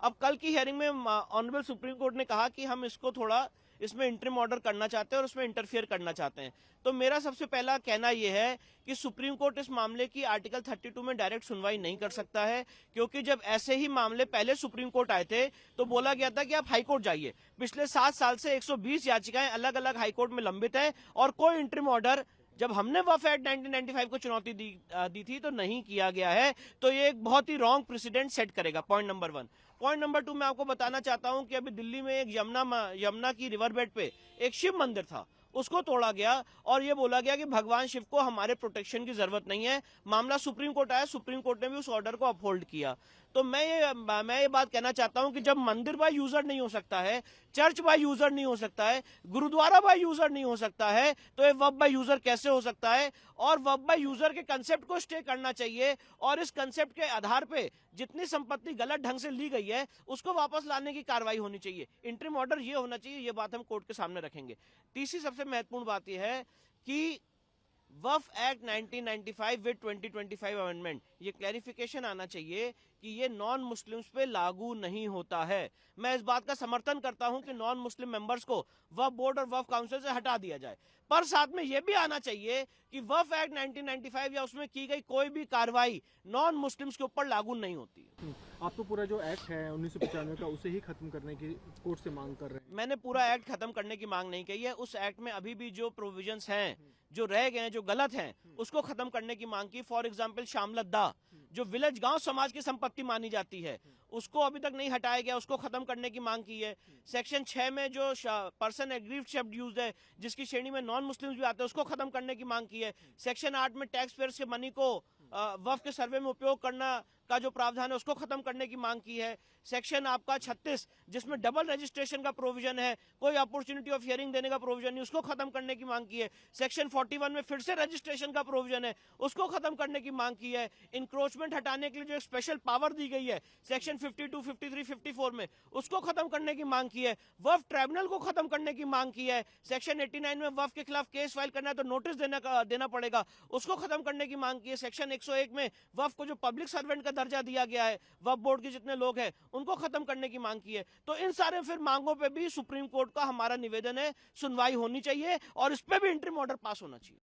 अब कल की हियरिंग में ऑनरेबल सुप्रीम कोर्ट ने कहा कि हम इसको थोड़ा इसमें इंटरिम ऑर्डर करना चाहते हैं और उसमें इंटरफियर करना चाहते हैं। तो मेरा सबसे पहला कहना यह है कि सुप्रीम कोर्ट इस मामले की आर्टिकल 32 में डायरेक्ट सुनवाई नहीं कर सकता है, क्योंकि जब ऐसे ही मामले पहले सुप्रीम कोर्ट आए थे तो बोला गया था कि आप हाईकोर्ट जाइए। पिछले 7 साल से 120 याचिकाएं अलग अलग हाईकोर्ट में लंबित है और कोई इंटरिम ऑर्डर जब हमने वफ एक्ट 1995 को चुनौती दी थी तो नहीं किया गया है। तो ये एक बहुत ही रॉन्ग प्रेसिडेंट सेट करेगा, पॉइंट नंबर 1। पॉइंट नंबर 2, मैं आपको बताना चाहता हूं कि अभी दिल्ली में एक यमुना की रिवर बेड पे एक शिव मंदिर था, उसको तोड़ा गया और ये बोला गया कि भगवान शिव को हमारे प्रोटेक्शन की जरूरत नहीं है। मामला सुप्रीम कोर्ट आया, सुप्रीम कोर्ट ने भी उस ऑर्डर को अपहोल्ड किया। तो मैं ये बात कहना चाहता हूं कि जब मंदिर बाय यूजर नहीं हो सकता है, चर्च बाय यूजर नहीं हो सकता है, गुरुद्वारा बाय यूजर नहीं हो सकता है, तो ये वफ बाय यूजर कैसे हो सकता है? और वफ बाय यूजर के कंसेप्ट को स्टे करना चाहिए और इस कंसेप्ट के आधार पे जितनी संपत्ति गलत ढंग से ली गई है उसको वापस लाने की कार्रवाई होनी चाहिए। इंटरिम ऑर्डर ये होना चाहिए, ये बात हम कोर्ट के सामने रखेंगे। तीसरी सबसे महत्वपूर्ण बात यह है कि वफ एक्ट 1995 विद 2025 अमेंडमेंट, ये क्लैरिफिकेशन आना चाहिए कि ये नॉन मुस्लिम्स पे लागू नहीं होता है। मैं इस बात का समर्थन करता हूं कि नॉन मुस्लिम मेंबर्स को वफ बोर्ड और वफ काउंसिल से हटा दिया जाए, पर साथ में यह भी आना चाहिए कि वफ एक्ट 1995 या उसमें की गई कोई भी कार्रवाई नॉन मुस्लिम्स के ऊपर लागू नहीं होती है। आप तो पूरा जो एक्ट है 1995 का उसे ही खत्म करने की कोर्ट से मांग कर रहे हैं। मैंने पूरा एक्ट खत्म करने की मांग नहीं की है। उस एक्ट में अभी भी जो प्रोविजंस हैं, जो रह गए हैं, जो गलत हैं, उसको खत्म करने की मांग की। फॉर एग्जांपल श्यामलद्दा, जो विलेज गांव समाज की संपत्ति मानी जाती है, उसको अभी तक नहीं हटाया गया, उसको खत्म करने की मांग की है। सेक्शन 6 में जो पर्सन एग्रीव्ड शब्द यूज है, जिसकी श्रेणी में नॉन मुस्लिम्स भी आते हैं, उसको खत्म करने की मांग की है। सेक्शन 8 में टैक्स पेयर्स के मनी को वफ के सर्वे में उपयोग करना का जो प्रावधान है उसको खत्म करने की मांग की है। सेक्शन आपका 36 जिसमें डबल रजिस्ट्रेशन का प्रोविजन है, कोई अपॉर्चुनिटी ऑफ हियरिंग देने का प्रोविजन नहीं, उसको खत्म करने की मांग की है। सेक्शन 41 में फिर से रजिस्ट्रेशन का प्रोविजन है, उसको खत्म करने की मांग की है। इंक्रोचमेंट हटाने के लिए जो एक स्पेशल पावर दी गई है सेक्शन 52, 53, 54 में, उसको खत्म करने की मांग की है। वफ ट्राइब्यूनल को खत्म करने की मांग की है। सेक्शन 89 में वफ के खिलाफ केस फाइल करना है तो नोटिस देना पड़ेगा, उसको खत्म करने की मांग की है। सेक्शन 101 में वफ को जो पब्लिक सर्वेंट का दर्जा दिया गया है, वफ बोर्ड के जितने लोग हैं उनको खत्म करने की मांग की है। तो इन सारे फिर मांगों पे भी सुप्रीम कोर्ट का हमारा निवेदन है, सुनवाई होनी चाहिए और इस पे भी इंटरिम ऑर्डर पास होना चाहिए।